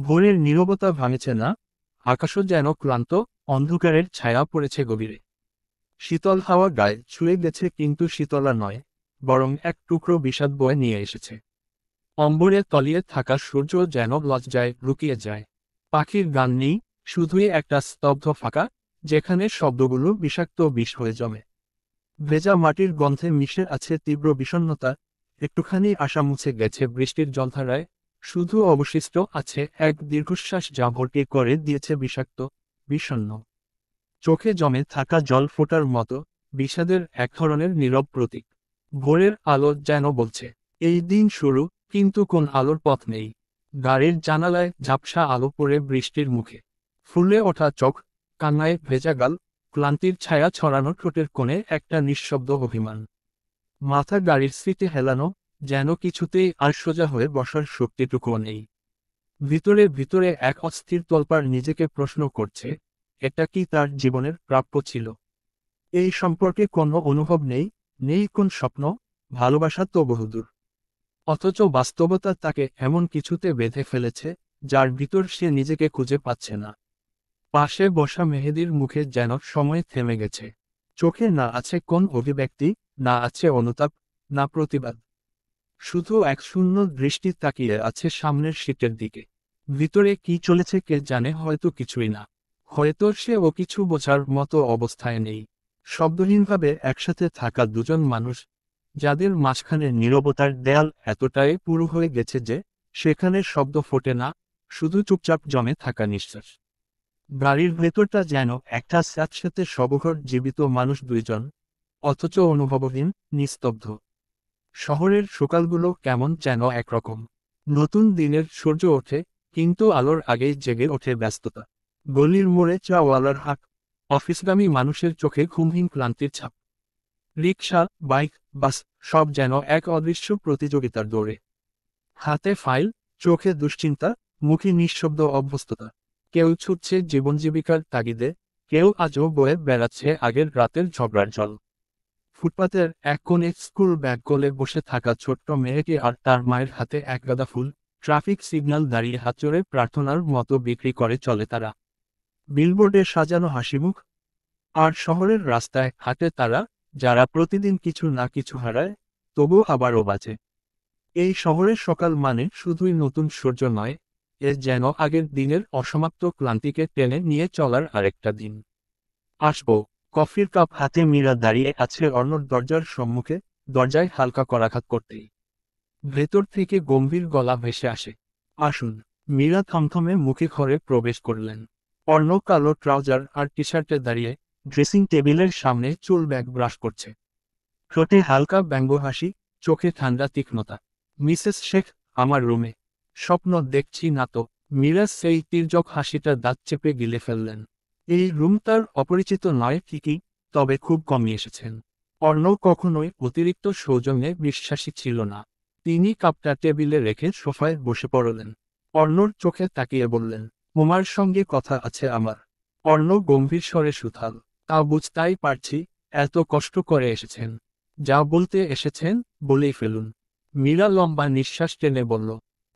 ভোরের নীরবতা ভাঙছে না, আকাশও যেন ক্লান্ত, অন্ধকারের ছায়া পড়েছে গভীরে। শীতল হাওয়া গায়ে ছুঁয়ে গেছে, কিন্তু শীতলা নয়, বরং এক টুকরো বিষাদ বয়ে নিয়ে এসেছে। অম্বরে তলিয়ে থাকা সূর্য যেন লজ্জায় লুকিয়ে যায়। পাখির গান নেই, শুধুই একটা স্তব্ধ ফাঁকা, যেখানে শব্দগুলো বিষাক্ত বিষ হয়ে জমে। ভেজা মাটির গন্ধে মিশে আছে তীব্র বিষণ্ণতা, একটুখানি আশা মুছে গেছে বৃষ্টির জলধারায়। শুধু অবশিষ্ট আছে এক দীর্ঘশ্বাস, যা ভর্তি করে দিয়েছে বিষাক্ত, বিষণ্ণ চোখে জমে থাকা জল ফোঁটার মতো, বিষাদের এক ধরনের নীরব প্রতীক। ভোরের আলো যেন বলছে, এই দিন শুরু, কিন্তু কোন আলোর পথ নেই। গাড়ির জানালায় ঝাপসা আলো পড়ে বৃষ্টির মুখে, ফুলে ওঠা চোখ, কান্নায় ভেজা গাল, ক্লান্তির ছায়া ছড়ানো ঠোঁটের কোণে একটা নিঃশব্দ অভিমান। মাথা গাড়ির সিটে হেলানো, যেন কিছুতেই আর সোজা হয়ে বসার শক্তিটুকুও নেই। ভিতরে ভিতরে এক অস্থির তোলপাড় নিজেকে প্রশ্ন করছে, এটা কি তার জীবনের প্রাপ্য ছিল? এই সম্পর্কে কোনো অনুভব নেই, নেই কোন স্বপ্ন, ভালোবাসা তো বহুদূর। অথচ বাস্তবতা তাকে এমন কিছুতে বেঁধে ফেলেছে, যার ভিতর সে নিজেকে খুঁজে পাচ্ছে না। পাশে বসা মেহেদীর মুখে যেন সময় থেমে গেছে। চোখে না আছে কোন অভিব্যক্তি, না আছে অনুতাপ, না প্রতিবাদ। শুধু এক শূন্য দৃষ্টি তাকিয়ে আছে সামনের সিটের দিকে। ভিতরে কি চলেছে কে জানে, হয়তো কিছুই না। হয়তো সে ও কিছু বোঝার মতো অবস্থায় নেই। শব্দহীনভাবে একসাথে থাকা দুজন মানুষ, যাদের মাঝখানে নীরবতার দেয়াল এতটাই পুরু হয়ে গেছে যে সেখানে শব্দ ফোটে না, শুধু চুপচাপ জমে থাকা নিঃশ্বাস। গাড়ির ভেতরটা যেন একটা স্যাঁতস্যাঁতে সবঘর জীবিত মানুষ দুইজন, অথচ অনুভবহীন, নিস্তব্ধ। শহরের সকালগুলো কেমন যেন একরকম। নতুন দিনের সূর্য ওঠে, কিন্তু আলোর আগেই জেগে ওঠে ব্যস্ততা। গলির মোড়ে চাওয়ালার হাঁক, অফিসগামী মানুষের চোখে ঘুমহীন ক্লান্তির ছাপ। রিকশা, বাইক, বাস, সব যেন এক অদৃশ্য প্রতিযোগিতার দৌড়ে। হাতে ফাইল, চোখে দুশ্চিন্তা, মুখে নিঃশব্দ অভ্যস্ততা। কেউ ছুটছে জীবন জীবিকার তাগিদে, কেউ আজও বয়ে বেড়াচ্ছে আগের রাতের ঝগড়ার জল। ফুটপাতের এক কোণে স্কুল ব্যাগ গলে বসে থাকা ছোট্ট মেয়েকে আর তার মায়ের হাতে এক গাদা ফুল, ট্রাফিক সিগন্যাল দাঁড়িয়ে হাত জোড়ে প্রার্থনার মতো বিক্রি করে চলে তারা। বিলবোর্ডে সাজানো হাসিমুখ, আর শহরের রাস্তায় হাঁটে তারা, যারা প্রতিদিন কিছু না কিছু হারায়, তবু আবারও বাঁচে। এই শহরের সকাল মানে শুধুই নতুন সূর্য নয়, এ যেন আগের দিনের অসমাপ্ত ক্লান্তিকে টেনে নিয়ে চলার আরেকটা দিন। আসবো। কফির কাপ হাতে মীরা দাঁড়িয়ে আছে অর্ণর দরজার সম্মুখে, দরজায় হালকা করাঘাত করতেই ভেতর থেকে গম্ভীর গলা ভেসে আসে, আসুন। মীরা থমথমে মুখে ঘরে প্রবেশ করলেন। অর্ণ কালো ট্রাউজার আর টি শার্টে দাঁড়িয়ে ড্রেসিং টেবিলের সামনে চুল ব্যাগ ব্রাশ করছে। ঠোঁটে হালকা ব্যঙ্গ হাসি, চোখে ঠান্ডা তীক্ষ্ণতা। মিসেস শেখ, আমার রুমে। স্বপ্ন দেখছি না তো? মীরা সেই তির্যক হাসিটা দাঁত চেপে গিলে ফেললেন। এই রুম তার অপরিচিত নয় ঠিকই, তবে খুব কমই এসেছেন। অর্ণব কখনোই অতিরিক্ত সৌজন্যে বিশ্বাসী ছিল না। তিনি কাপটা টেবিলে রেখে সোফায় বসে পড়লেন। অর্ণর চোখে তাকিয়ে বললেন, তোমার সঙ্গে কথা আছে আমার। অর্ণ গম্ভীর স্বরে সুথাল, তা বুঝতেই পারছি, এত কষ্ট করে এসেছেন। যা বলতে এসেছেন, বলেই ফেলুন। মীরা লম্বা নিঃশ্বাস টেনে বলল,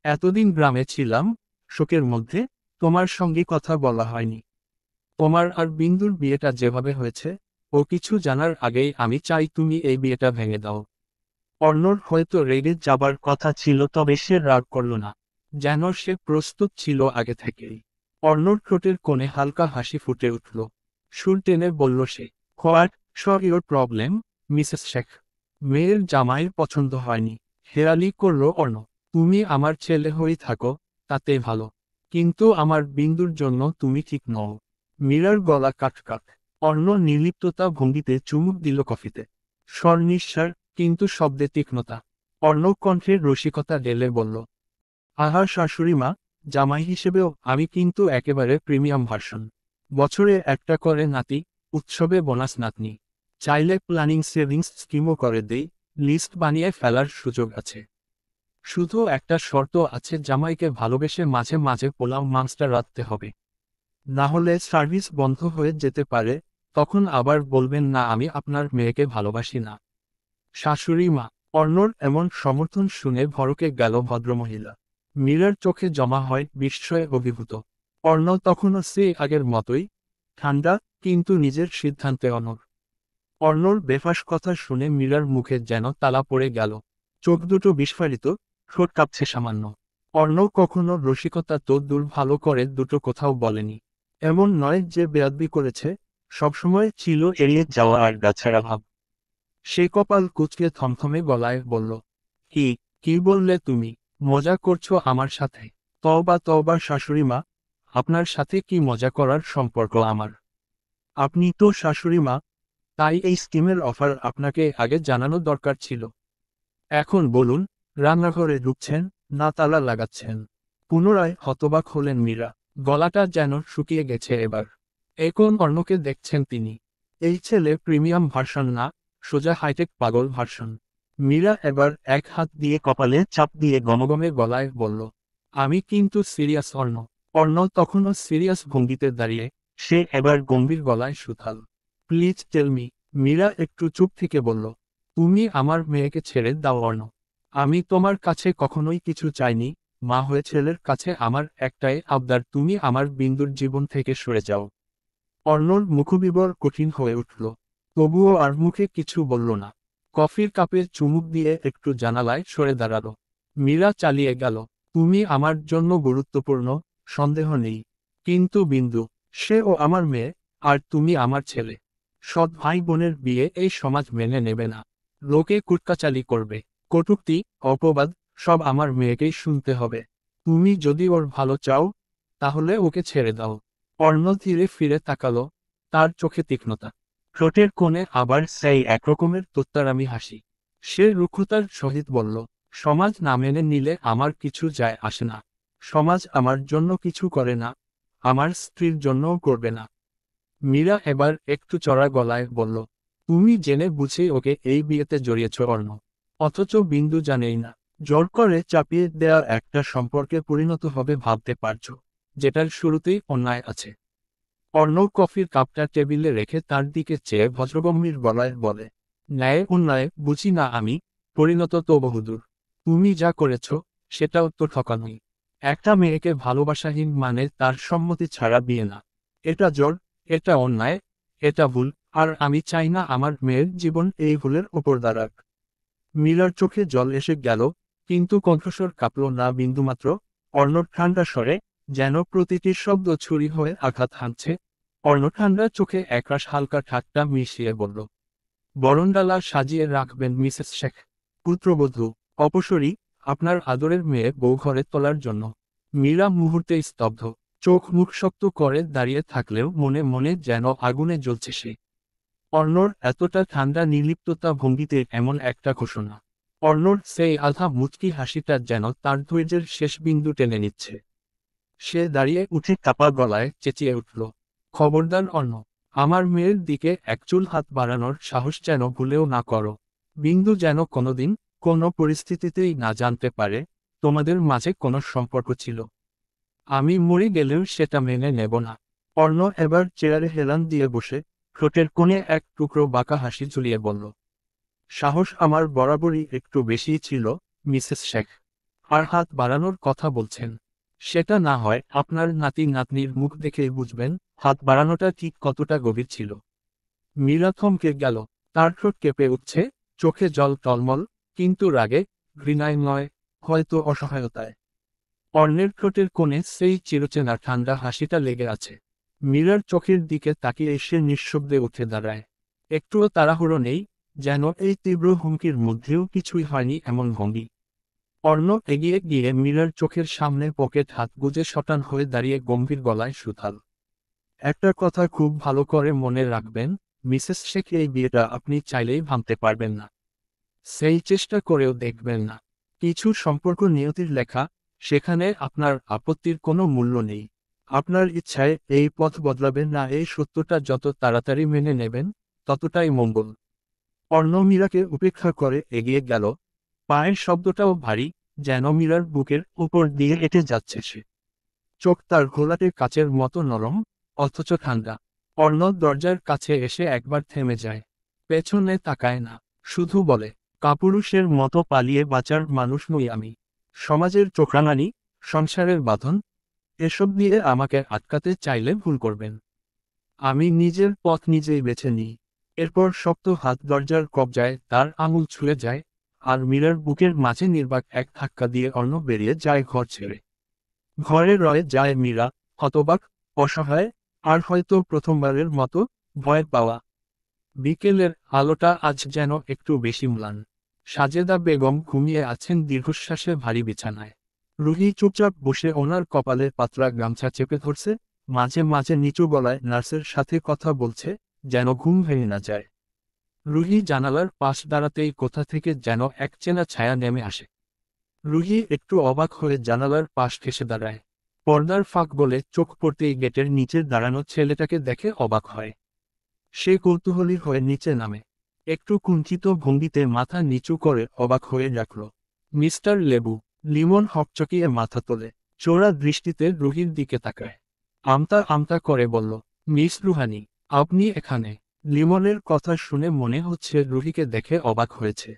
এতদিন গ্রামে ছিলাম, শোকের মধ্যে, তোমার সঙ্গে কথা বলা হয়নি। তোমার আর বিন্দুর বিয়েটা যেভাবে হয়েছে, ও কিছু জানার আগেই আমি চাই তুমি এই বিয়েটা ভেঙে দাও। অর্ণর হয়তো রেগে যাবার কথা ছিল, তবে সে রাগ করল না। যেন সে প্রস্তুত ছিল আগে থেকেই। অর্ণর ঠোঁটের কোণে হালকা হাসি ফুটে উঠল। সুর টেনে বলল সে, what your problem, Mrs Sheikh? মেয়ের জামাইয়ের পছন্দ হয়নি, হেরালি করল অর্ণ। তুমি আমার ছেলে হয়েই থাকো, তাতে ভালো। কিন্তু আমার বিন্দুর জন্য তুমি ঠিক নও। মীরার গলা কাট। অর্ণ নির্লিপ্ততা ভঙ্গিতে চুমুক দিল কফিতে। স্বর নিঃসার, কিন্তু শব্দে তীক্ষ্ণতা। অর্ণব কণ্ঠের রসিকতা ঢেলে বলল, আহার শাশুড়ি মা, জামাই হিসেবেও আমি কিন্তু একেবারে প্রিমিয়াম ভার্সন। বছরে একটা করে নাতি, উৎসবে বোনাস নাতনি। চাইলে প্ল্যানিং সেভিংস স্কিমও করে দেই, লিস্ট বানিয়ে ফেলার সুযোগ আছে। শুধু একটা শর্ত আছে, জামাইকে ভালোবেসে মাঝে মাঝে পোলাও মাংসটা রাখতে হবে। না হলে সার্ভিস বন্ধ হয়ে যেতে পারে, তখন আবার বলবেন না আমি আপনার মেয়েকে ভালোবাসি না। শাশুড়ি মা। অর্ণর এমন সমর্থন শুনে ভড়কে গেল ভদ্রমহিলা। মীরার চোখে জমা হয় বিস্ময়ে অভিভূত। অর্ণব তখনও সে আগের মতোই ঠান্ডা, কিন্তু নিজের সিদ্ধান্তে অনড়। অর্ণর বেফাঁস কথা শুনে মীরার মুখে যেন তালা পড়ে গেল। চোখ দুটো বিস্ফারিত, ঠোঁট কাঁপছে সামান্য। অর্ণব কখনো রসিকতা তো দূর ভালো করে দুটো কোথাও বলেনি। এমন নয় যে বেয়াদবি করেছে, সবসময় ছিল এড়িয়ে যাওয়া আর গাছাড়া ভাব। সে কপাল কুঁচকে থমথমে গলায় বলল, কি কি বললে তুমি? মজা করছো আমার সাথে? তওবা তওবা শাশুড়ি মা, আপনার সাথে কি মজা করার সম্পর্ক আমার? আপনি তো শাশুড়ি মা, তাই এই স্কিমের অফার আপনাকে আগে জানানো দরকার ছিল। এখন বলুন, রান্নাঘরে ঢুকছেন না তালা লাগাচ্ছেন? পুনরায় হতবাক হলেন মীরা। গলাটা যেন শুকিয়ে গেছে এবার। এখন অর্ণকে দেখছেন তিনি। এই ছেলে প্রিমিয়াম ভার্সন না, সোজা হাইটেক পাগল ভার্সন। মীরা এবার এক হাত দিয়ে কপালে চাপ দিয়ে গমগমে গলায় বলল, আমি কিন্তু সিরিয়াস অর্ণ। অর্ণ তখনও সিরিয়াস ভঙ্গিতে দাঁড়িয়ে, সে এবার গম্ভীর গলায় সুথাল, প্লিজ টেল মি। মীরা একটু চুপ থেকে বলল, তুমি আমার মেয়েকে ছেড়ে দাও অর্ণ। আমি তোমার কাছে কখনোই কিছু চাইনি, মা হয়ে ছেলের কাছে আমার একটাই আবদার, তুমি আমার বিন্দুর জীবন থেকে সরে যাও। অর্ণর মুখবিবর কঠিন হয়ে উঠল, তবুও আর মুখে কিছু বলল না। কফির কাপে চুমুক দিয়ে একটু জানালায় সরে দাঁড়ালো। মীরা চালিয়ে গেল, তুমি আমার জন্য গুরুত্বপূর্ণ, সন্দেহ নেই। কিন্তু বিন্দু, সেও আমার মেয়ে, আর তুমি আমার ছেলে। সৎ ভাই বোনের বিয়ে এই সমাজ মেনে নেবে না। লোকে কুটকাচালি করবে, কটূক্তি, অপবাদ, সব আমার মেয়েকেই শুনতে হবে। তুমি যদি ওর ভালো চাও, তাহলে ওকে ছেড়ে দাও। অর্ণ ধীরে ফিরে তাকালো, তার চোখে তীক্ষ্ণতা, ঠোঁটের কোণে আবার সেই একরকমের তোত্তারামি হাসি। সে রুক্ষতার সহিত বলল, সমাজ না মেনে নিলে আমার কিছু যায় আসে না। সমাজ আমার জন্য কিছু করে না, আমার স্ত্রীর জন্যও করবে না। মীরা এবার একটু চড়া গলায় বলল, তুমি জেনে বুঝে ওকে এই বিয়েতে জড়িয়েছ অর্ণ। অথচ বিন্দু জানেই না, জোর করে চাপিয়ে দেওয়া একটা সম্পর্কে পরিণত হবে ভাবতে পারছো, যেটার শুরুতেই অন্যায় আছে। অর্ণব কফির কাপটা টেবিলে রেখে তার দিকে চেয়ে ভদ্রগম্ভীর গলায় বলে, ন্যায় অন্যায় বুঝি না আমি, পরিণত তো বহুদূর। তুমি যা করেছ, সেটাও তো ঠকানোই। একটা মেয়েকে ভালোবাসাহীন মানে তার সম্মতি ছাড়া বিয়ে না। এটা জোর, এটা অন্যায়, এটা ভুল, আর আমি চাই না আমার মেয়ের জীবন এই ভুলের ওপর দাঁড়াক। মীরার চোখে জল এসে গেল, কিন্তু কণ্ঠস্বর কাঁপল না বিন্দুমাত্র। অর্ণব ঠান্ডা স্বরে, যেন প্রতিটি শব্দ ছুরি হয়ে আঘাত হানছে। অর্ণ ঠান্ডা চোখে একরাশ হালকা ঠাট্টা মিশিয়ে বলল, বরণডালা সাজিয়ে রাখবেন মিসেস শেখ? পুত্রবধূ, অপসরী, আপনার আদরের মেয়ে বউ ঘরে তোলার জন্য। মীরা মুহূর্তে স্তব্ধ, চোখ মুখ শক্ত করে দাঁড়িয়ে থাকলেও মনে মনে যেন আগুনে জ্বলছে সে। অর্ণর এতটা ঠান্ডা নির্লিপ্ততা ভঙ্গিতে এমন একটা ঘোষণা। অর্ণর সেই আধা মুচকি হাসিটা যেন তার ধৈর্যের শেষ বিন্দু টেনে নিচ্ছে। সে দাঁড়িয়ে উঠে কাপা গলায় চেঁচিয়ে উঠল, খবরদার অর্ণ, আমার মেয়ের দিকে একচুল হাত বাড়ানোর সাহস যেন ভুলেও না করো। বিন্দু যেন কোনোদিন, কোনো পরিস্থিতিতেই না জানতে পারে তোমাদের মাঝে কোনো সম্পর্ক ছিল। আমি মরে গেলেও সেটা মেনে নেব না। অর্ণ এবার চেয়ারে হেলান দিয়ে বসে, ঠোঁটের কোণে এক টুকরো বাঁকা হাসি ঝুলিয়ে বলল, সাহস আমার বরাবরই একটু বেশিই ছিল, মিসেস শেখ। আর হাত বাড়ানোর কথা বলছেন, সেটা না হয় আপনার নাতি নাতনির মুখ দেখেই বুঝবেন হাত বাড়ানোটা ঠিক কতটা গভীর ছিল। মীরা থমকে গেল, তার ঠোঁট কেঁপে উঠছে, চোখে জল টলমল, কিন্তু রাগে, ঘৃণায় নয়, হয়তো অসহায়তায়। অর্ণের ঠোঁটের কোণে সেই চিরচেনা ঠান্ডা হাসিটা লেগে আছে। মীরার চোখের দিকে তাকিয়ে সে নিঃশব্দে উঠে দাঁড়ায়। একটুও তাড়াহুড়ো নেই, যেন এই তীব্র হুমকির মধ্যেও কিছুই হয়নি এমন ভঙ্গি। অর্ণ এগিয়ে গিয়ে মীরার চোখের সামনে পকেট হাত গুজে শটান হয়ে দাঁড়িয়ে গম্ভীর গলায় সুথাল, একটা কথা খুব ভালো করে মনে রাখবেন, মিসেস শেখ, এই বিয়েটা আপনি চাইলেই ভাঙতে পারবেন না। সেই চেষ্টা করেও দেখবেন না। কিছু সম্পর্ক নিয়তির লেখা, সেখানে আপনার আপত্তির কোনো মূল্য নেই। আপনার ইচ্ছায় এই পথ বদলাবেন না, এই সত্যটা যত তাড়াতাড়ি মেনে নেবেন, ততটাই মঙ্গল। অর্ণ মীরাকে উপেক্ষা করে এগিয়ে গেল, পায়ের শব্দটাও ভারী, যেন মীরার বুকের উপর দিয়ে হেঁটে যাচ্ছে সে। চোখ তার ঘোলাটে কাচের মতো নরম, অথচ ঠান্ডা। অর্ণ দরজার কাছে এসে একবার থেমে যায়, পেছনে তাকায় না, শুধু বলে, কাপুরুষের মতো পালিয়ে বাঁচার মানুষ নই আমি। সমাজের চোখরাঙানি, সংসারের বাঁধন, এসব নিয়ে আমাকে আটকাতে চাইলে ভুল করবেন। আমি নিজের পথ নিজেই বেছে নিই। এরপর শক্ত হাত দরজার কবজায় তার আঙুল ছুঁয়ে যায়, আর মীরার বুকের মাঝে নির্বাক এক ধাক্কা দিয়ে অর্ণব বেরিয়ে যায় ঘর ছেড়ে। ঘরে রয়ে যায় মীরা, হতবাক, অসহায়, আর হয়তো প্রথমবারের মতো ভয় পাওয়া। বিকেলের আলোটা আজ যেন একটু বেশি ম্লান। সাজেদা বেগম ঘুমিয়ে আছেন দীর্ঘশ্বাসে ভারী বিছানায়। রুহি চুপচাপ বসে ওনার কপালে পাতলা গামছা চেপে ধরছে, মাঝে মাঝে নিচু গলায় নার্সের সাথে কথা বলছে, যেন ঘুম ভেঙে না যায়। রুহি জানালার পাশ দাঁড়াতেই কোথা থেকে যেন এক চেনা ছায়া নেমে আসে। রুহি একটু অবাক হয়ে জানালার পাশ ঘেঁষে দাঁড়ায়। পর্দার ফাঁক বলে চোখ পড়তেই গেটের নিচে দাঁড়ানো ছেলেটাকে দেখে অবাক হয়। সে কৌতূহলী হয়ে নিচে নামে। একটু কুণ্ঠিত ভঙ্গিতে মাথা নিচু করে অবাক হয়ে রাখল। মিস্টার লেবু। লিমন হকচকিয়ে মাথা তোলে, চোরা দৃষ্টিতে রুহির দিকে তাকায়। আমতা আমতা করে বলল, মিস রুহানি, আপনি এখানে? লিমনের কথা শুনে মনে হচ্ছে রুহিকে দেখে অবাক হয়েছে।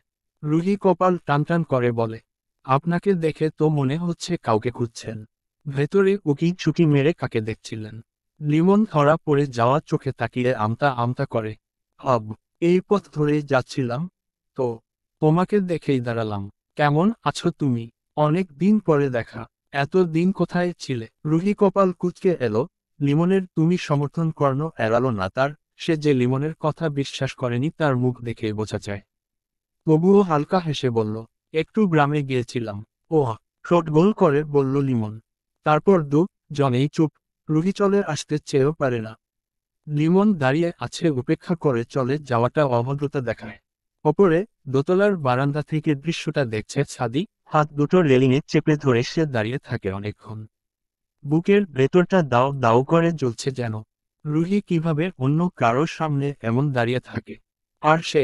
রুহি কপাল টানটান করে বলে, আপনাকে দেখে তো মনে হচ্ছে কাউকে খুঁজছেন। ভেতরে উকি ঝুঁকি মেরে কাকে দেখছিলেন? লিমন ধরা পড়ে যাওয়া চোখে তাকিয়ে আমতা আমতা করে, এই পথ ধরেই যাচ্ছিলাম তো, তোমাকে দেখেই দাঁড়ালাম। কেমন আছো তুমি? অনেক দিন পরে দেখা। এত দিন কোথায় ছিলে? রুহি কপাল কুঁচকে এলো। লিমনের তুমি সমর্থন করানো এড়ালো না তার। সে যে লিমনের কথা বিশ্বাস করেনি তার মুখ দেখে বোঝা যায়। তবুও হালকা হেসে বলল, একটু গ্রামে গিয়েছিলাম। ওহ, ঠোঁট গোল করে বলল লিমন। তারপর জনেই চুপ। রুহি চলে আসতে চেয়েও পারে না। লিমন দাঁড়িয়ে আছে, উপেক্ষা করে চলে যাওয়াটা অভদ্রতা দেখায়। ওপরে দোতলার বারান্দা থেকে দৃশ্যটা দেখছে সাদি, হাত দুটো রেলিংয়ে চেপে ধরে সে দাঁড়িয়ে থাকে অনেকক্ষণ। বুকের ভেতরটা দাও দাও করে জ্বলছে যেন। রুহি কিভাবে অন্য কারোর সামনে এমন দাঁড়িয়ে থাকে? আর সে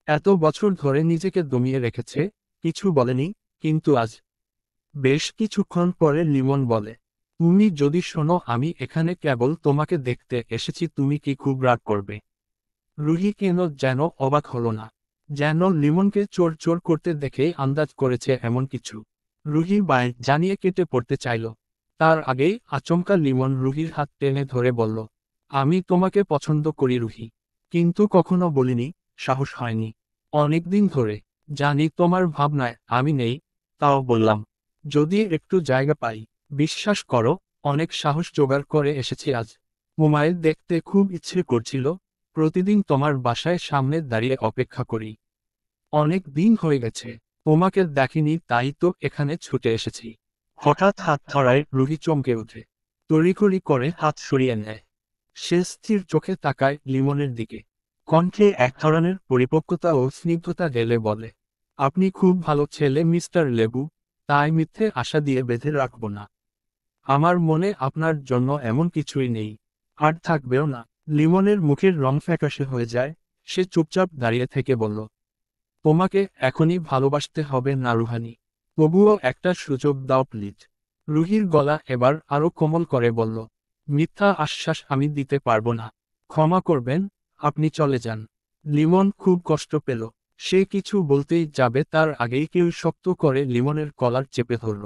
এত বছর ধরে নিজেকে দমিয়ে রেখেছে, কিছু বলেনি, কিন্তু আজ। বেশ কিছুক্ষণ পরে লিমন বলে, তুমি যদি শোনো আমি এখানে কেবল তোমাকে দেখতে এসেছি, তুমি কি খুব রাগ করবে? রুহি কেন যেন অবাক হলো না, যেন লিমনকে চোর চোর করতে দেখেই আন্দাজ করেছে এমন কিছু। রুহি বাঁয়ে জানিয়ে কেটে পড়তে চাইল, তার আগেই আচমকা লিমন রুহির হাত টেনে ধরে বলল, আমি তোমাকে পছন্দ করি রুহি, কিন্তু কখনো বলিনি, সাহস হয়নি। অনেকদিন ধরে জানি তোমার ভাবনায় আমি নেই, তাও বললাম। যদি একটু জায়গা পাই, বিশ্বাস করো, অনেক সাহস জোগাড় করে এসেছি আজ। মোবাইল দেখতে খুব ইচ্ছে করছিল, প্রতিদিন তোমার বাসায় সামনে দাঁড়িয়ে অপেক্ষা করি। অনেক দিন হয়ে গেছে তোমাকে দেখিনি, তাই তো এখানে ছুটে এসেছি। হঠাৎ হাত ধরায় রুহি চমকে ওঠে, তড়িঘড়ি করে হাত সরিয়ে নেয়। সে স্থির চোখে তাকায় লিমনের দিকে। কণ্ঠে এক ধরনের পরিপক্কতা ও স্নিগ্ধতা ঢেলে বলে, আপনি খুব ভালো ছেলে মিস্টার লেবু, তাই মিথ্যে আশা দিয়ে বেঁধে রাখব না। আমার মনে আপনার জন্য এমন কিছুই নেই, আর থাকবেও না। লিমনের মুখের রং ফ্যাকাশে হয়ে যায়। সে চুপচাপ দাঁড়িয়ে থেকে বলল, তোমাকে এখনই ভালোবাসতে হবে না রুহানি, তবুও একটা সুযোগ দাও প্লিজ। রুহির গলা এবার আরো কোমল করে বলল, মিথ্যা আশ্বাস আমি দিতে পারবো না। ক্ষমা করবেন, আপনি চলে যান। লিমন খুব কষ্ট পেল। সে কিছু বলতেই যাবে তার আগেই কেউ শক্ত করে লিমনের কলার চেপে ধরল।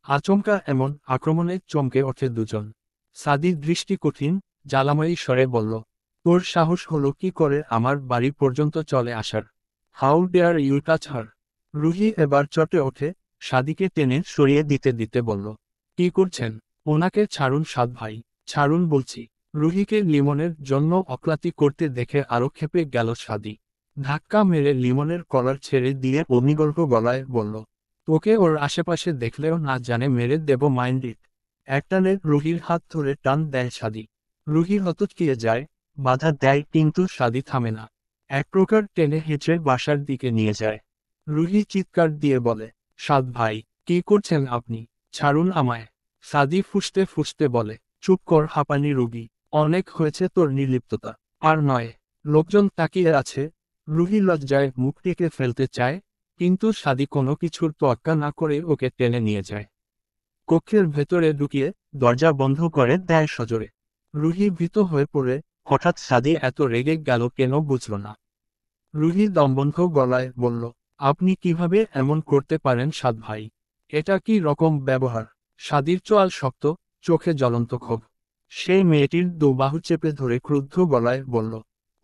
আচমকা এমন আক্রমণে চমকে ওঠে দুজন। সাদির দৃষ্টি কঠিন, জ্বালাময়ী স্বরে বলল, তোর সাহস হলো কি করে আমার বাড়ি পর্যন্ত চলে আসার? হাউ ডেয়ার ইউ টাচ হার? রুহি এবার চটে ওঠে, সাদিকে টেনে সরিয়ে দিতে দিতে বলল, কি করছেন? ওনাকে ছাড়ুন সাদ ভাই, ছাড়ুন বলছি। রুহিকে লিমনের জন্য অক্লাতি করতে দেখে আরো ক্ষেপে গেল সাদি। ধাক্কা মেরে লিমনের কলার ছেড়ে দিয়ে অগ্নিগর্ভ গলায় বলল, তোকে ওর আশেপাশে দেখলেও না জানে মেরে দেব মাইন্ড ইট। একটানে রুহির হাত ধরে টান দেয় সাদি। রুহি হতচকিয়ে যায়, বাধা দেয়, কিন্তু সাদি থামে না। এক প্রকার টেনে হেঁচড়ে বাসার দিকে নিয়ে যায়। রুহি চিৎকার দিয়ে বলে, সাদ ভাই, কি করছেন আপনি? ছাড়ুন আমায়। সাদি ফুঁসতে ফুঁসতে বলে, চুপ কর হাঁপানি রুগী, অনেক হয়েছে তোর নির্লিপ্ততা। আর নয়। লোকজন তাকিয়ে আছে। রুহি লজ্জায় মুখ টেকে ফেলতে চায়, কিন্তু সাদি কোনো কিছুর তোয়াক্কা না করে ওকে টেনে নিয়ে যায়। কক্ষের ভেতরে ঢুকিয়ে দরজা বন্ধ করে দেয় সজোরে। রুহি ভীত হয়ে পড়ে, হঠাৎ সাদি এত রেগে গেল কেন বুঝল না। রুহি দমবন্ধ গলায় বলল, আপনি কিভাবে এমন করতে পারেন সাদ ভাই? এটা কি রকম ব্যবহার? সাদির চোয়াল শক্ত, চোখে জ্বলন্ত ক্ষোভ। সে মেয়েটির দু বাহু চেপে ধরে ক্রুদ্ধ গলায় বলল,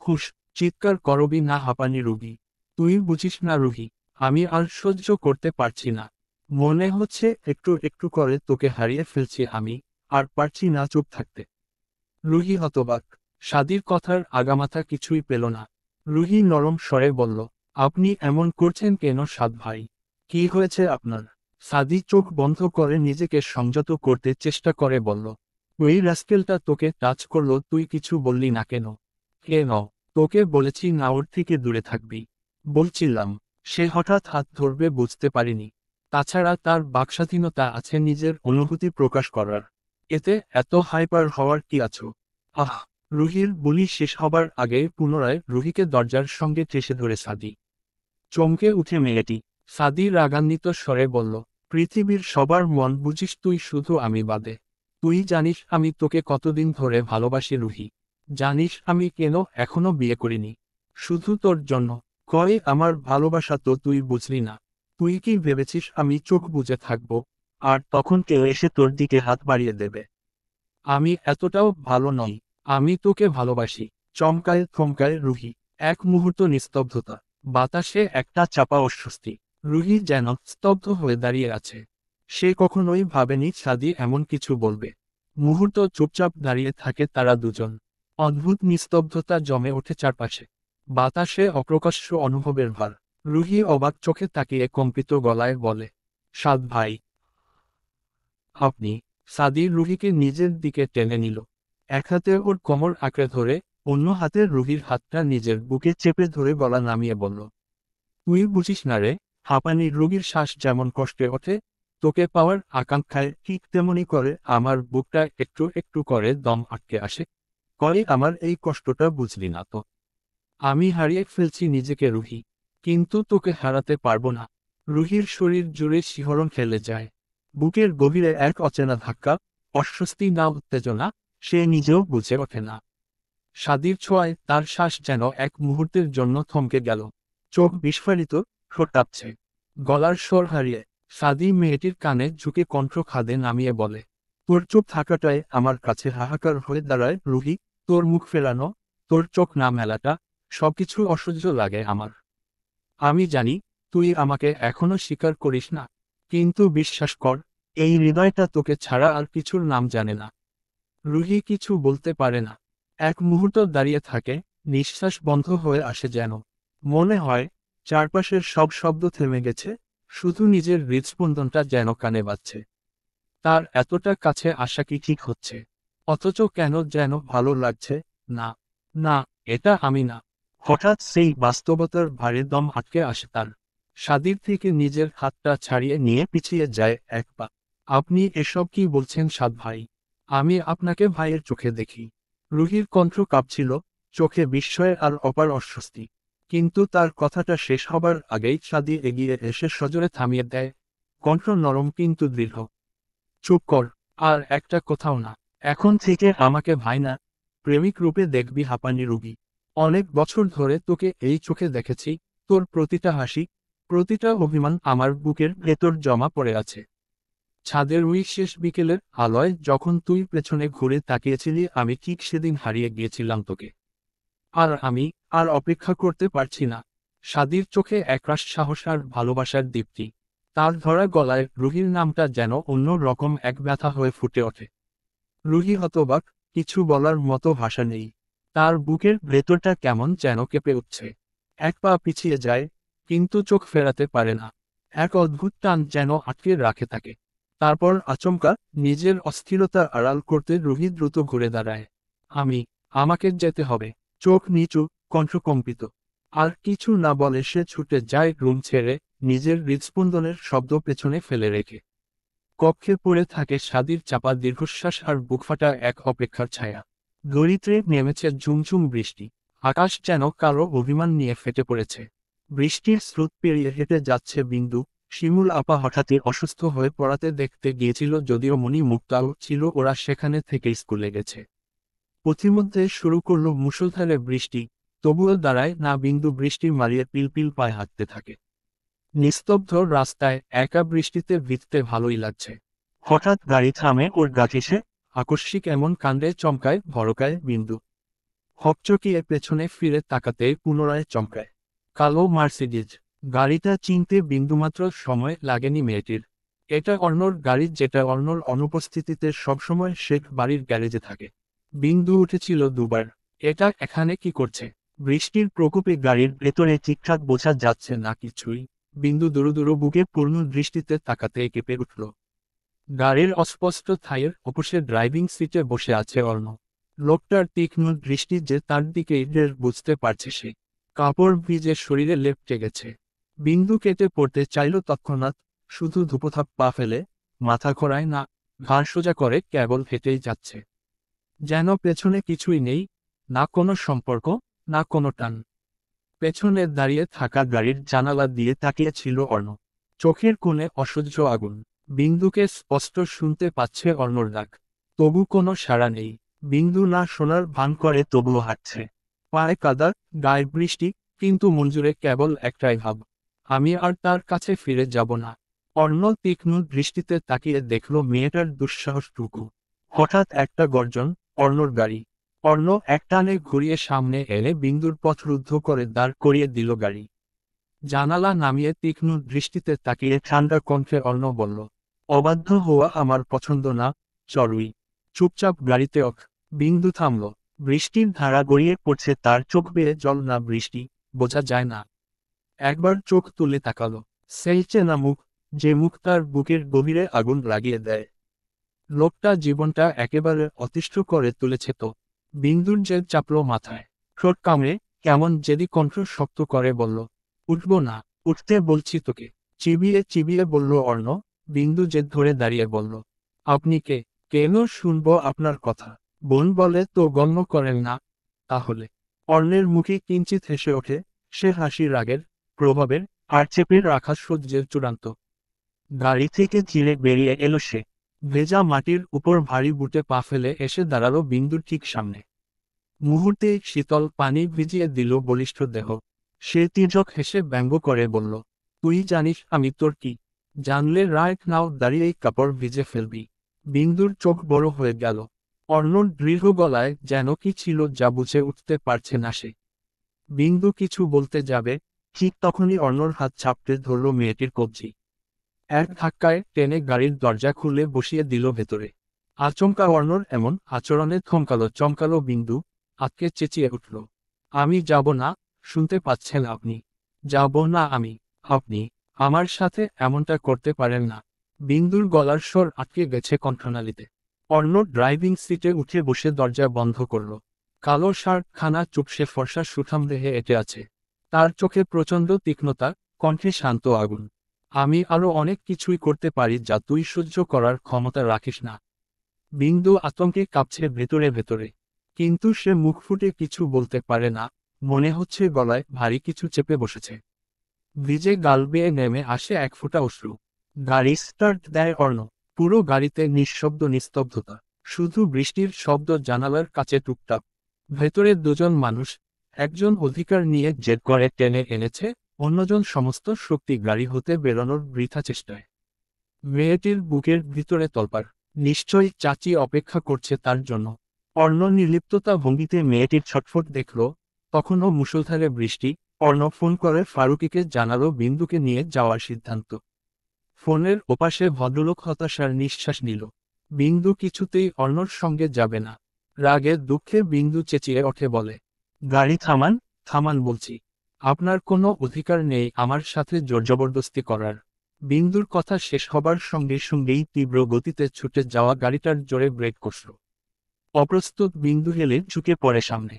হুশ, চিৎকার করবি না হাঁপানি রুগী। তুই বুঝিস না রুহি, আমি আর সহ্য করতে পারছি না। মনে হচ্ছে একটু একটু করে তোকে হারিয়ে ফেলছি আমি, আর পারছি না চুপ থাকতে। রুহি হতবাক, সাদির কথার আগামাথা কিছুই পেল না। রুহি নরম স্বরে বলল, আপনি এমন করছেন কেন সাদ ভাই? কি হয়েছে আপনার? সাদি চোখ বন্ধ করে নিজেকে সংযত করতে চেষ্টা করে বলল, ওই রাস্কেলটা তোকে টাচ করলো, তুই কিছু বললি না কেন? কেন? তোকে বলেছি না ওর থেকে দূরে থাকবি। বলছিলাম। সে হঠাৎ হাত ধরবে বুঝতে পারিনি। তাছাড়া তার বাকস্বাধীনতা আছে নিজের অনুভূতি প্রকাশ করার। এতে এত হাইপার হওয়ার কি আছো? আহ! রুহির বুলি শেষ হবার আগে পুনরায় রুহিকে দরজার সঙ্গে ঠেসে ধরে সাদি। চমকে উঠে মেয়েটি। সাদি রাগান্বিত স্বরে বলল, পৃথিবীর সবার মন বুঝিস তুই, শুধু আমি বাদে। তুই জানিস আমি তোকে কতদিন ধরে ভালোবাসি রুহি। জানিস আমি কেন এখনো বিয়ে করিনি? শুধু তোর জন্য। কয় আমার ভালোবাসা তো তুই বুঝলি না। তুই কি ভেবেছিস আমি চোখ বুজে থাকবো, আর তখন কেউ এসে তোর দিকে হাত বাড়িয়ে দেবে? আমি এতটাও ভালো নই। আমি তোকে ভালোবাসি। চমকায় থমকায় রুহি। এক মুহূর্ত নিস্তব্ধতা। বাতাসে একটা চাপা অস্বস্তি। রুহি যেন স্তব্ধ হয়ে দাঁড়িয়ে আছে। সে কখনোই ভাবেনি সাদি এমন কিছু বলবে। মুহূর্ত চুপচাপ দাঁড়িয়ে থাকে তারা দুজন। অদ্ভুত নিস্তব্ধতা জমে ওঠে চারপাশে। বাতাসে অপ্রকাশ্য অনুভবের ভার। রুহি অবাক চোখে তাকিয়ে কম্পিত গলায় বলে, সাদ ভাই, আপনি? সাদি রুহিকে নিজের দিকে টেনে নিল। এক হাতে ওর কোমর আঁকড়ে ধরে, অন্য হাতে রুহির হাতটা নিজের বুকে চেপে ধরে গলা নামিয়ে বলল, তুই বুঝিস না রে, হাঁপানি রোগীর শ্বাস যেমন কষ্টে ওঠে, তোকে পাওয়ার আকাঙ্ক্ষায় ঠিক তেমনি করে আমার বুকটা একটু একটু করে দম আটকে আসে। করে আমার এই কষ্টটা বুঝলি না তো? আমি হারিয়ে ফেলছি নিজেকে রুহি, কিন্তু তোকে হারাতে পারবো না। রুহির শরীর জুড়ে শিহরণ ফেলে যায়। বুকের গভীরে এক অচেনা ধাক্কা, অস্বস্তি না উত্তেজনা, সে নিজেও বুঝে ওঠে না। সাদির ছোঁয়ায় তার শ্বাস যেন এক মুহূর্তের জন্য থমকে গেল। চোখ বিস্ফারিত, ঠোঁট কাঁপছে। গলার স্বর হারিয়ে সাদি মেয়েটির কানে ঝুঁকে কণ্ঠ খাদে নামিয়ে বলে, তোর চুপ থাকাটাই আমার কাছে হাহাকার হয়ে দাঁড়ায় রুহি। তোর মুখ ফেরানো, তোর চোখ না মেলাটা, সবকিছু অসহ্য লাগে আমার। আমি জানি তুই আমাকে এখনো স্বীকার করিস না, কিন্তু বিশ্বাস কর, এই হৃদয়টা তোকে ছাড়া আর কিছুর নাম জানে না। রুহি কিছু বলতে পারে না। এক মুহূর্ত দাঁড়িয়ে থাকে, নিঃশ্বাস বন্ধ হয়ে আসে যেন। মনে হয় চারপাশের সব শব্দ থেমে গেছে, শুধু নিজের হৃদস্পন্দনটা যেন কানে বাজছে। তার এতটা কাছে আসা কি ঠিক হচ্ছে? অথচ কেন যেন ভালো লাগছে না। না, এটা আমি না। হঠাৎ সেই বাস্তবতার ভারে দম আটকে আসে তার। সাদির থেকে নিজের হাতটা ছাড়িয়ে নিয়ে পিছিয়ে যায় এক পা। আপনি এসব কি বলছেন সাদ ভাই? আমি আপনাকে ভাইয়ের চোখে দেখি। রুহির কণ্ঠ কাঁপছিল, চোখে বিস্ময় আর অপার অস্বস্তি। কিন্তু তার কথাটা শেষ হবার আগেই সাদি এগিয়ে এসে সজোরে থামিয়ে দেয়। কণ্ঠ নরম কিন্তু দৃঢ়। চুপ কর, আর একটা কোথাও না। এখন থেকে আমাকে ভাই না, প্রেমিক রূপে দেখবি হাঁপানি রুগী। অনেক বছর ধরে তোকে এই চোখে দেখেছি, তোর প্রতিটা হাসি, প্রতিটা অভিমান আমার বুকের ভেতর জমা পড়ে আছে। ছাদের ওই শেষ বিকেলের আলোয় যখন তুই পেছনে ঘুরে তাকিয়েছিলি আমি ঠিক সেদিন হারিয়ে গিয়েছিলাম তোকে। আর আমি আর অপেক্ষা করতে পারছি না। সাদির চোখে একরাশ সাহস আর ভালোবাসার দীপ্তি। তার ধরা গলায় রুহির নামটা যেন অন্য রকম এক ব্যথা হয়ে ফুটে ওঠে। রুহি হতবাক, কিছু বলার মতো ভাষা নেই। তার বুকের ভেতরটা কেমন যেন কেঁপে উঠছে। এক পা পিছিয়ে যায়, কিন্তু চোখ ফেরাতে পারে না। এক অদ্ভুত টান যেন আটকে রাখে তাকে। তারপর আচমকা নিজের অস্থিরতা আড়াল করতে রুহি দ্রুত ঘুরে দাঁড়ায়। আমাকে যেতে হবে। চোখ নিচু, কণ্ঠ কম্পিত। আর কিছু না বলে সে ছুটে যায় রুম ছেড়ে, নিজের হৃদস্পন্দনের শব্দ পেছনে ফেলে রেখে। কক্ষে পড়ে থাকে সাদির চাপা দীর্ঘশ্বাস আর বুকফাটা এক অপেক্ষার ছায়া। গড়িতে নেমেছে ঝুমঝুম বৃষ্টি। আকাশ যেন কারো অভিমান নিয়ে ফেটে পড়েছে। বৃষ্টির স্রোত পেরিয়ে হেঁটে যাচ্ছে বিন্দু। শিমুল আপা হঠাৎই অসুস্থ হয়ে পড়াতে দেখতে গিয়েছিল, যদিও মনি মুক্তাও ছিল, ওরা সেখানে থেকে স্কুলে গেছে। পথিমধ্যে শুরু করলো মুষলধারে বৃষ্টি, তবুও দাঁড়ায় না বিন্দু। বৃষ্টি মারিয়ে পিলপিল পায়ে হাঁটতে থাকে। নিস্তব্ধ রাস্তায় একা বৃষ্টিতে ভিজতে ভালোই লাগছে। হঠাৎ গাড়ি থামে ওর গা ঘেঁষে। আকস্মিক এমন কাণ্ডে চমকায় ভরকায় বিন্দু। হকচকিয়ে পেছনে ফিরে তাকাতে পুনরায় চমকায়। কালো মার্সিডিজ। গাড়িটা চিনতে বিন্দুমাত্র সময় লাগেনি মেয়েটির। এটা অর্ণর গাড়ি, যেটা অর্ণর অনুপস্থিতিতে সবসময় শেখ বাড়ির গ্যারেজে থাকে। বিন্দু উঠেছিল দুবার। এটা এখানে কি করছে? বৃষ্টির প্রকোপে গাড়ির ভেতরে ঠিকঠাক বোঝা যাচ্ছে না কিছুই। বিন্দু দুরু দুরু বুকে পূর্ণ দৃষ্টিতে তাকাতে কেঁপে উঠল। গাড়ির অস্পষ্ট ছাইয়ের অপসে ড্রাইভিং সিটে বসে আছে অর্ণ। লোকটার তীক্ষ্ণ দৃষ্টি যে তার দিকে বুঝতে পারছে সে। কাপড় ভিজে শরীরে লেপ্টে গেছে। বিন্দু কেটে পড়তে চাইল তৎক্ষণাৎ, শুধু ধুপোথাপ পা ফেলে, মাথা ঘোরায় না, ঘাড় সোজা করে কেবল হেঁটেই যাচ্ছে। যেন পেছনে কিছুই নেই, না কোনো সম্পর্ক, না কোনো টান। পেছনে দাঁড়িয়ে থাকা গাড়ির জানালা দিয়ে তাকিয়েছিল অর্ণ। চোখের কোণে অসহ্য আগুন। বিন্দুকে স্পষ্ট শুনতে পাচ্ছে অর্ণর ডাক। তবু কোনো সাড়া নেই। বিন্দু না শোনার ভান করে তবুও হাঁটছে। পায়ে কাদা, গায়ে বৃষ্টি, কিন্তু মঞ্জুরে কেবল একটাই ভাব, আমি আর তার কাছে ফিরে যাব না। অর্ণ তীক্ষ্ণ দৃষ্টিতে তাকিয়ে দেখল মেয়েটার দুঃসাহসটুকু। হঠাৎ একটা গর্জন, অর্ণর গাড়ি। অর্ণ একটানে ঘুরিয়ে সামনে এনে বিন্দুর পথ রুদ্ধ করে দাঁড় করিয়ে দিল গাড়ি। জানালা নামিয়ে তীক্ষ্ণ দৃষ্টিতে তাকিয়ে ঠান্ডা কণ্ঠে অর্ণ বলল, অবাধ্য হওয়া আমার পছন্দ না, চড়ুই। চুপচাপ গাড়িতে ওঠ। বিন্দু থামল। বৃষ্টির ধারা গড়িয়ে পড়ছে তার চোখ বেয়ে জল, না বৃষ্টি বোঝা যায় না। একবার চোখ তুলে তাকালো। সেই চেনা মুখ, যে মুখ তার বুকের গভীরে আগুন লাগিয়ে দেয়। লোকটা জীবনটা একেবারে অতিষ্ঠ করে তুলেছে তো। বিন্দুর যে চাপল মাথায়। ঠোঁট কামড়ে কেমন জেদি কণ্ঠ শক্ত করে বলল, উঠব না। উঠতে বলছি তোকে। চিবিয়ে চিবিয়ে বলল অর্ণ। বিন্দু জেদ ধরে দাঁড়িয়ে বলল, আপনি কে? কেন শুনব আপনার কথা? বোন বলে তো গণ্য করেন না? তাহলে? অর্ণের মুখে কিঞ্চিত হেসে ওঠে। সে হাসি রাগের, প্রভাবের, আর চেপে রাখা সহ্যের চূড়ান্ত। গাড়ি থেকে ধীরে বেরিয়ে এলো সে। ভেজা মাটির উপর ভারী বুটে পা ফেলে এসে দাঁড়ালো বিন্দুর ঠিক সামনে। মুহূর্তেই শীতল পানি ভিজিয়ে দিল বলিষ্ঠ দেহ। সে তির্যক হেসে ব্যঙ্গ করে বলল, তুই জানিস আমি তোর কি? জানলে রাইট নাও দাঁড়িয়েই কাপড় ভিজে ফেলবি। বিন্দুর চোখ বড় হয়ে গেল। অর্ণর দৃঢ় গলায় যেন কি ছিল যা বুঝে উঠতে পারছে না সে। বিন্দু কিছু বলতে যাবে, ঠিক তখনই অর্ণর হাত চাপড়ে ধরল মেয়েটির কবজি। এক ধাক্কায় টেনে গাড়ির দরজা খুলে বসিয়ে দিল ভেতরে। আচমকা অর্ণর এমন আচরণে চমকালো বিন্দু, আতকে চেঁচিয়ে উঠল, আমি যাব না। শুনতে পাচ্ছেন আপনি? যাব না আমি। আপনি আমার সাথে এমনটা করতে পারেন না। বিন্দুর গলার স্বর আটকে গেছে কণ্ঠনালীতে। অর্ণ ড্রাইভিং সিটে উঠে বসে দরজা বন্ধ করল। কালো শার্ট খানা চুপসে ফর্সা সুঠাম দেহে এঁটে আছে। তার চোখে প্রচণ্ড তীক্ষ্ণতা, কণ্ঠে শান্ত আগুন। আমি আরো অনেক কিছুই করতে পারি যা তুই সহ্য করার ক্ষমতা রাখিস না। বিন্দু আতঙ্কে কাঁপছে ভেতরে ভেতরে। কিন্তু সে মুখ ফুটে কিছু বলতে পারে না। মনে হচ্ছে গলায় ভারী কিছু চেপে বসেছে। ভিজে গাল বেয়ে নেমে আসে এক ফোঁটা অশ্রু। গাড়ি স্টার্ট দেয় অর্ণ। পুরো গাড়িতে নিঃশব্দ নিস্তব্ধতা। শুধু বৃষ্টির শব্দ জানালার কাছে টুকটাক। ভেতরে দুজন মানুষ, একজন অধিকার নিয়ে জেদ করে টেনে এনেছে, অন্যজন সমস্ত শক্তি গাড়ি হতে বেরোনোর বৃথা চেষ্টায়। মেয়েটির বুকের ভিতরে তলপার। নিশ্চয়ই চাচি অপেক্ষা করছে তার জন্য। অর্ণ নির্লিপ্ততা ভঙ্গিতে মেয়েটির ছটফট দেখল। তখনও মুষলধারে বৃষ্টি। অর্ণ ফোন করে ফারুকিকে জানালো বিন্দুকে নিয়ে যাওয়ার সিদ্ধান্ত। ফোনের ওপাশে ভদ্রলোক হতাশার নিঃশ্বাস নিল। বিন্দু কিছুতেই অর্ণর সঙ্গে যাবে না। রাগে দুঃখে বিন্দু চেঁচিয়ে ওঠে বলে, গাড়ি থামান, থামান বলছি। আপনার কোনো অধিকার নেই আমার সাথে জোরজবরদস্তি করার। বিন্দুর কথা শেষ হবার সঙ্গে সঙ্গেই তীব্র গতিতে ছুটে যাওয়া গাড়িটার জোরে ব্রেক কষল। অপ্রস্তুত বিন্দু হেলে ঝুঁকে পড়ে সামনে।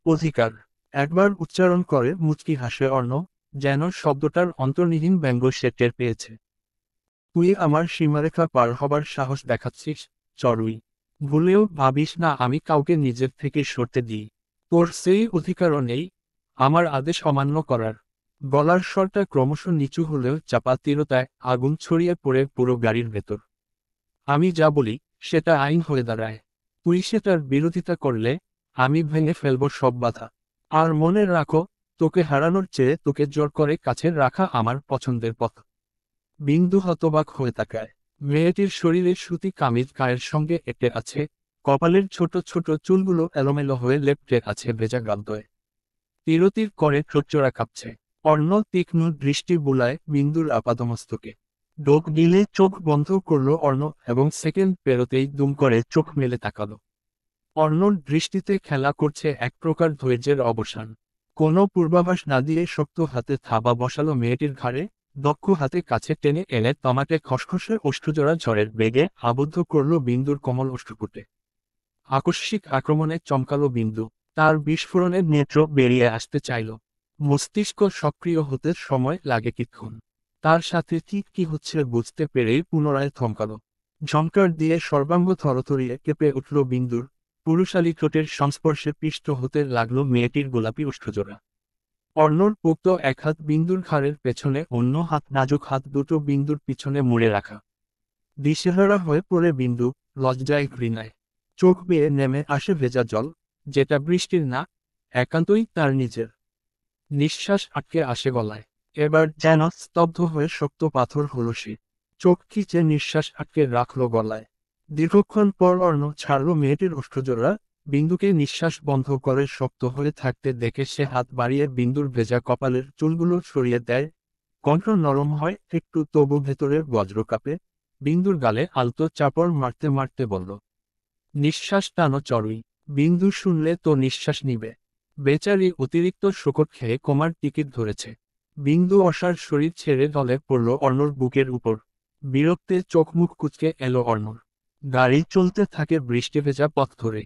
অধিকার একবার উচ্চারণ করে মুচকি হাসে অর্ণ, যেন শব্দটার অন্তর্নিহিন ব্যঙ্গ সে টের পেয়েছে। তুই আমার সীমারেখা পার হবার সাহস দেখাচ্ছিস, চড়ুই। ভুলেও ভাবিস না আমি কাউকে নিজের থেকে সরতে দিই। তোর সেই অধিকারও নেই আমার আদেশ অমান্য করার। গলার স্বরটা ক্রমশ নিচু হলেও চাপা তীরতায় আগুন ছড়িয়ে পড়ে পুরো গাড়ির ভেতর। আমি যা বলি সেটা আইন হয়ে দাঁড়ায়। তুই সেটার বিরোধিতা করলে আমি ভেঙে ফেলব সব বাধা। আর মনে রাখো, তোকে হারানোর চেয়ে তোকে জোর করে কাছে রাখা আমার পছন্দের পথ। বিন্দু হতবাক হয়ে তাকায়। মেয়েটির শরীরে সুতি কামিজ গায়ের সঙ্গে এঁটে আছে, কপালের ছোট ছোট চুলগুলো এলোমেলো হয়ে লেপ্টে আছে ভেজা গালদয়ে। তিরতির করে ঠোঁটজোড়া কাঁপছে। অর্ণব তীক্ষ্ণ দৃষ্টি বুলায় বিন্দুর আপাদমস্তকে। ঢোক গিলে চোখ বন্ধ করল অর্ণব এবং সেকেন্ড পেরোতেই দুম করে চোখ মেলে তাকালো। অর্ণব দৃষ্টিতে খেলা করছে এক প্রকার ধৈর্যের অবসান। কোনো পূর্বাভাস না দিয়ে শক্ত হাতে থাবা বসালো মেয়েটির ঘাড়ে, দক্ষ হাতে কাছে টেনে এনে তামাকে খসখসে ওষ্ঠজোড়া ঝড়ের বেগে আবদ্ধ করল বিন্দুর কোমল ওষ্ঠপুটে। আকস্মিক আক্রমণে চমকালো বিন্দু, তার বিস্ফোরণের নেত্র বেরিয়ে আসতে চাইল। মস্তিষ্ক সক্রিয় হতে সময় লাগে কিছুক্ষণ। তার সাথে ঠিক কি হচ্ছে বুঝতে পেরেই পুনরায় থমকালো। ঝংকার দিয়ে সর্বাঙ্গ থরথরিয়ে কেঁপে উঠল বিন্দুর, পুরুষালী ঠোঁটের সংস্পর্শে পিষ্ট হতে লাগলো মেয়েটির গোলাপি ওষ্ঠজোড়া। অর্ণর পোক্ত এক হাত বিন্দুর ঘাড়ের পেছনে, অন্য হাত নাজুক হাত দুটো বিন্দুর পিছনে মুড়ে রাখা। দিশেহারা হয়ে পড়ে বিন্দু, লজ্জায় ঘৃণায়। চোখ বেয়ে নেমে আসে ভেজা জল, যেটা বৃষ্টির না, একান্তই তার নিজের। নিঃশ্বাস আটকে আসে গলায়। এবার যেন স্তব্ধ হয়ে শক্ত পাথর হলো সে। চোখ খিচে নিঃশ্বাস আটকে রাখলো গলায়। দীর্ঘক্ষণ পর অর্ণ ছাড়ল মেয়েটির ওষ্ঠজোড়া, বিন্দুকে নিঃশ্বাস বন্ধ করে শক্ত হয়ে থাকতে দেখে সে হাত বাড়িয়ে বিন্দুর ভেজা কপালের চুলগুলো সরিয়ে দেয়। কণ্ঠ নরম হয় একটু, তবু ভেতরের বজ্র কাঁপে। বিন্দুর গালে আলতো চাপড় মারতে মারতে বলল, নিঃশ্বাস টানো চড়ুই। বিন্দু শুনলে তো নিঃশ্বাস নিবে। বেচারি অতিরিক্ত শোকট খেয়ে কোমার টিকিট ধরেছে। বিন্দু অসার শরীর ছেড়ে ঢলে পড়ল অর্ণর বুকের উপর। বিরক্তে চোখ মুখ কুঁচকে এলো অর্ণর। গাড়ি চলতে থাকে বৃষ্টি ভেজা পথ ধরে।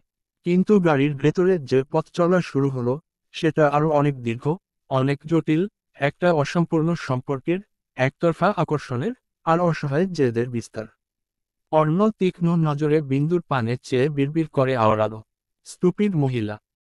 কিন্তু গাড়ির ভেতরে যে পথ চলা শুরু হলো, সেটা আরো অনেক দীর্ঘ, অনেক জটিল, একটা অসম্পূর্ণ সম্পর্কের, একতরফা আকর্ষণের, আর অসহায় জেদের বিস্তার। অর্ণ তীক্ষ্ণ নজরে বিন্দুর পানে চেয়ে বিড়বিড় করে আওড়ালো, স্টুপিড মহিলা।